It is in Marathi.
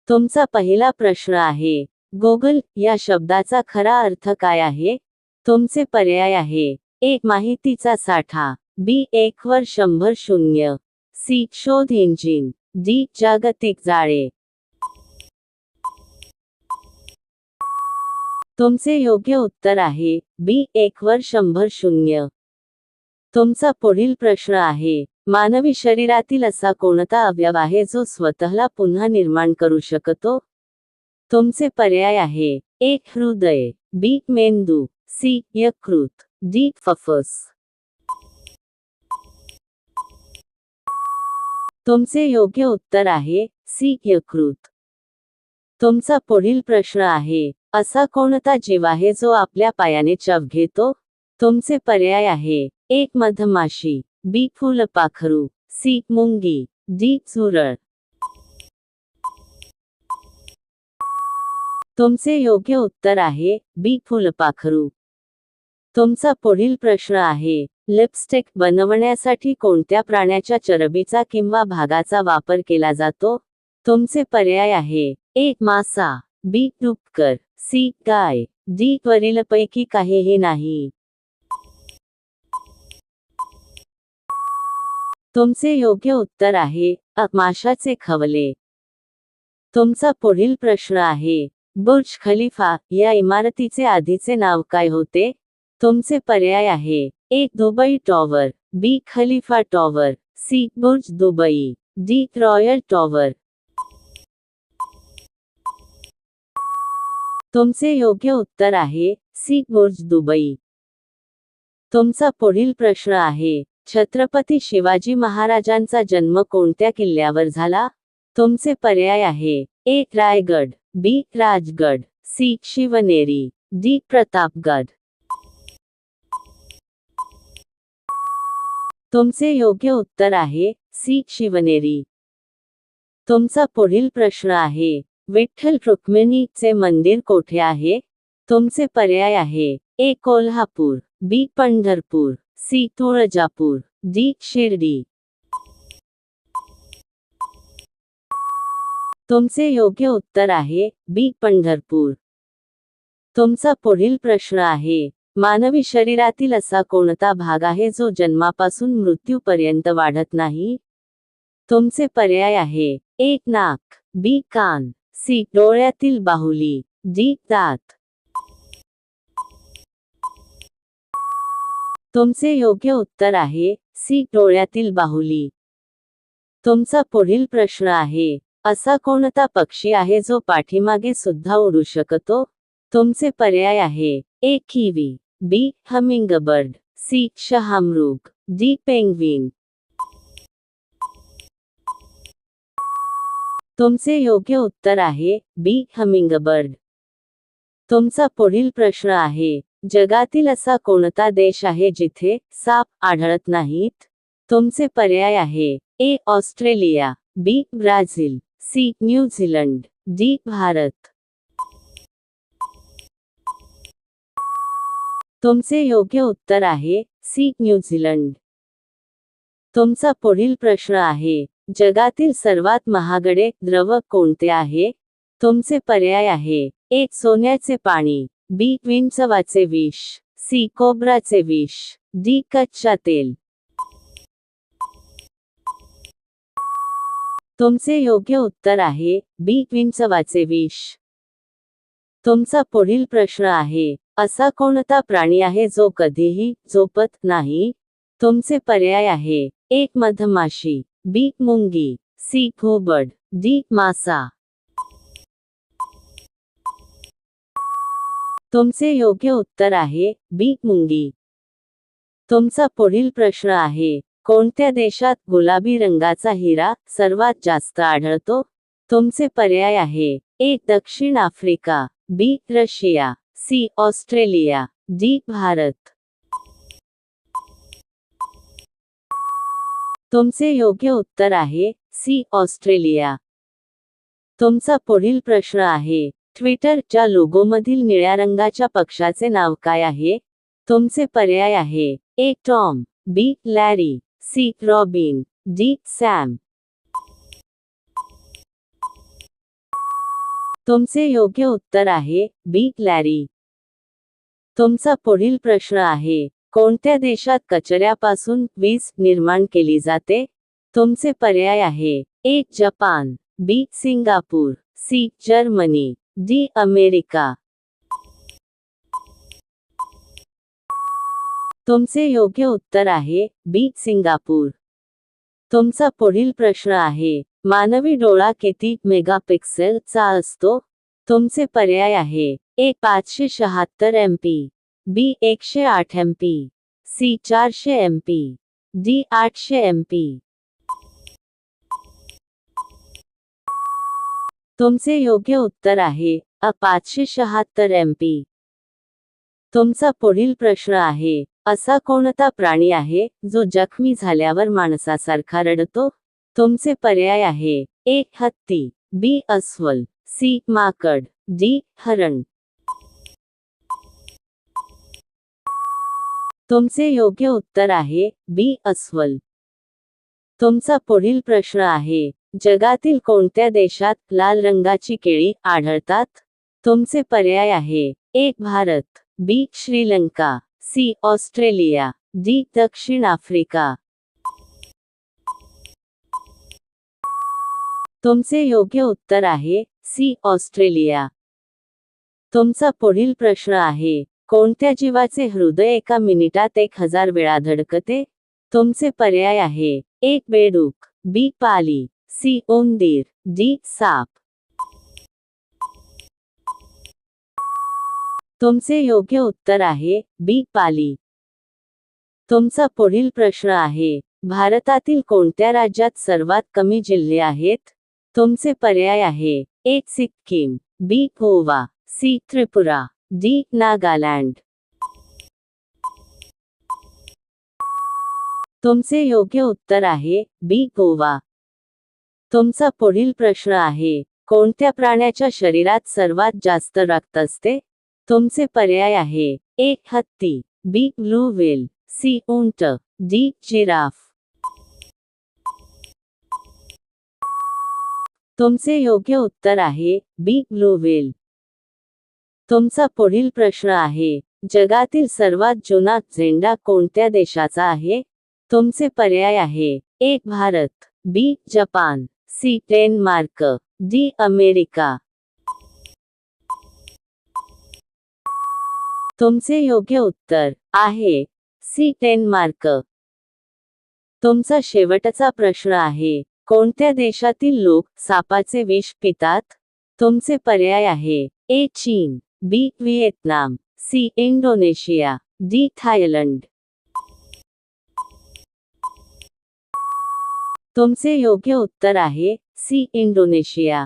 तुमचा पहिला प्रश्न आहे, गुगल या शब्दाचा खरा अर्थ काय आहे? तुमचे पर्याय आहे: 1. माहितीचा साठा. बी. 1 वर 100 शून्य. सी. शोध इंजिन. डी. जागतिक जाळे. तुमचे योग्य उत्तर आहे बी. 1 वर 100 शून्य. तुमचा पुढील प्रश्न आहे, मानवी शरीरातील असा कोणता अवयव आहे जो स्वतःला पुन्हा निर्माण करू शकतो? तुमचे पर्याय आहे: 1. हृदय. बी. मेंदू. सी. यकृत. डी. फुफ्फुस. तुमचे योग्य उत्तर आहे सी. यकृत. तुमचा पुढील प्रश्न आहे, असा कोणता जीव आहे जो आपल्या पायाने चव घेतो? तुमचे पर्याय आहे: 1. मधमाशी. बी. फुलपाखरू. सी. मुंगी. डी. झुरळ. तुमचे योग्य उत्तर आहे बी. फुलपाखरू. तुमचा पुढील प्रश्न आहे, लिपस्टिक बनवण्यासाठी कोणत्या प्राण्याच्या चरबीचा किंवा भागाचा वापर केला जातो? तुमचे पर्याय आहे: 1. मासा. बी. डुक्कर. सी. गाय. डी. वरीलपैकी काहीही नाही. तुमचे योग्य उत्तर आहे अ. माशाचे खवले. तुमचा पुढील प्रश्न आहे, बुर्ज खलिफा या इमारतीचे आधीचे नाव काय होते? तुमचे पर्याय आहे: 1. Dubai tower. B. Khalifa tower. C. Burj Dubai. D. Royal tower. तुमचे योग्य उत्तर आहे सी. Burj Dubai. तुमचा पुढील प्रश्न आहे, छत्रपती शिवाजी महाराजांचा जन्म कोणत्या किल्ल्यावर झाला? तुमचे पर्याय आहे: 1. रायगड. बी. राजगड. सी. शिवनेरी. डी. प्रतापगड. तुमचे योग्य उत्तर आहे सी. शिवनेरी. तुमचा पुढील प्रश्न आहे, विठ्ठल रुक्मिणी चे मंदिर कोठे आहे? तुमचे पर्याय आहे: 1. कोल्हापूर. बी. पंढरपूर. सी. तुळजापूर. डी. शिर्डी. तुमचे योग्य उत्तर आहे बी. पंढरपूर. तुमचा पुढील प्रश्न आहे, मानवी शरीरातील असा कोणता भाग आहे जो जन्मापासून मृत्यूपर्यंत वाढत नाही? तुमचे पर्याय आहे: 1. नाक. बी. कान. सी. डोळ्यातील बाहुली. डी. दात. तुमचे योग्य उत्तर आहे सी. डोळ्यातील बाहुली. तुमचा पुढील प्रश्न आहे, असा कोणता पक्षी आहे जो पाठीमागे सुद्धा उडू शकतो? तुमचे पर्याय आहे: 1. किवी. बी. हमिंगबर्ड. सी. शहामृग. डी. पेंग्विन. तुमचे योग्य उत्तर आहे बी. हमिंगबर्ड. तुमचा पुढील प्रश्न आहे, जगातील असा कोणता देश आहे जिथे साप आढळत नाहीत? तुमचे पर्याय आहे: 1. Australia. B. Brazil. C. New Zealand. D. Bharat. तुमचे योग्य उत्तर आहे सी. न्यूझीलंड. तुमचा पुढील प्रश्न आहे, जगातील सर्वात महागडे द्रव कोणते आहे? तुमचे पर्याय आहे: 1. सोन्याचे पाणी. बी. विंचवाचे विष. सी. कोब्राचे विष. डी. कच्चा तेल. तुमचे योग्य उत्तर आहे बी. विंचवाचे विष. तुमचा पुढील प्रश्न आहे, असा कोणता प्राणी आहे जो कधीही झोपत नाही? तुमचे पर्याय आहे: 1. मधमाशी. बी. मुंगी. सी. घुबड. डी. मासा. तुमचे योग्य उत्तर आहे बी. मुंगी. तुमचा पुढील प्रश्न आहे, कोणत्या देशात गुलाबी रंगाचा हिरा सर्वात जास्त आढळतो? तुमचे पर्याय आहे: 1. दक्षिण Africa. B. Russia. C. Australia. D. Bharat. तुमचे योग्य उत्तर आहे सी. ऑस्ट्रेलिया. तुमचा पुढील प्रश्न आहे, ट्विटरच्या लोगोमधील निळ्या रंगाच्या पक्षाचे नाव काय आहे? तुमचे पर्याय आहे: 1. Tom. B. Larry. C. Robin. D. Sam. तुमचे योग्य उत्तर आहे बी लॅरी. तुमचा पुढील प्रश्न आहे, कोणत्या देशात कचऱ्यापासून वीज निर्माण केली जाते? तुमचे पर्याय आहे A Japan, B Singapore, C Germany, D America. तुमचे योग्य उत्तर आहे बी सिंगापूर. तुमचा पुढील प्रश्न आहे, मानवी डोळा किती मेगापिक्सेलचा असतो? तुमचे पर्याय आहे A 576 MP, B 108 MP, C 400 MP, D 800 MP. तुमचे योग्य उत्तर आहे अ 576 MP. तुमचा पुढील प्रश्न आहे, असा कोणता प्राणी आहे जो जखमी झाल्यावर माणसासारखा रडतो? तुमचे पर्याय आहे ए हत्ती, बी अस्वल, सी माकड, डी हरण. तुमचे योग्य उत्तर आहे बी अस्वल. तुमचा पुढील प्रश्न आहे, जगातील कोणत्या देशात लाल रंगाची केळी आढळतात? तुमचे पर्याय आहे A Bharat, B Sri Lanka, C Australia, D दक्षिण आफ्रिका. तुमचे योग्य उत्तर आहे सी ऑस्ट्रेलिया. तुमचा पुढील प्रश्न आहे, कोणत्या जीवाचे हृदय एका मिनिटात 1000 वेळा धडकते? तुमचे पर्याय आहे ए बेडूक, बी पाली, सी उंदीर, डी साप. तुमचे योग्य उत्तर आहे बी पाली. तुमचा पुढील प्रश्न आहे, भारतातील कोणत्या राज्यात सर्वात कमी जिल्हे आहेत? तुमचे पर्याय आहे ए सिक्कीम, बी गोवा, सी त्रिपुरा, डी नागालँड. तुमचे योग्य उत्तर आहे बी गोवा. तुमचा पुढील प्रश्न आहे, कोणत्या प्राण्याच्या शरीरात सर्वात जास्त रक्त असते? तुमचे पर्याय आहे ए हत्ती, बी ब्लू व्हेल, सी उंट, डी जिराफ. तुमचे योग्य उत्तर आहे बी ब्लू व्हेल. तुमचा पुढील प्रश्न आहे, जगातील सर्वात जुना झेंडा कोणत्या देशाचा आहे? तुमचे पर्याय आहे A Bharat, B Japan, C Denmark, D America. तुमचे योग्य उत्तर आहे सी डेन्मार्क. तुमचा शेवटचा प्रश्न आहे, कोणत्या देशातील लोक सापाचे विष पितात? तुमचे पर्याय आहे ए चीन, B Vietnam, C Indonesia, D Thailand. तुमचे योग्य उत्तर आहे सी इंडोनेशिया.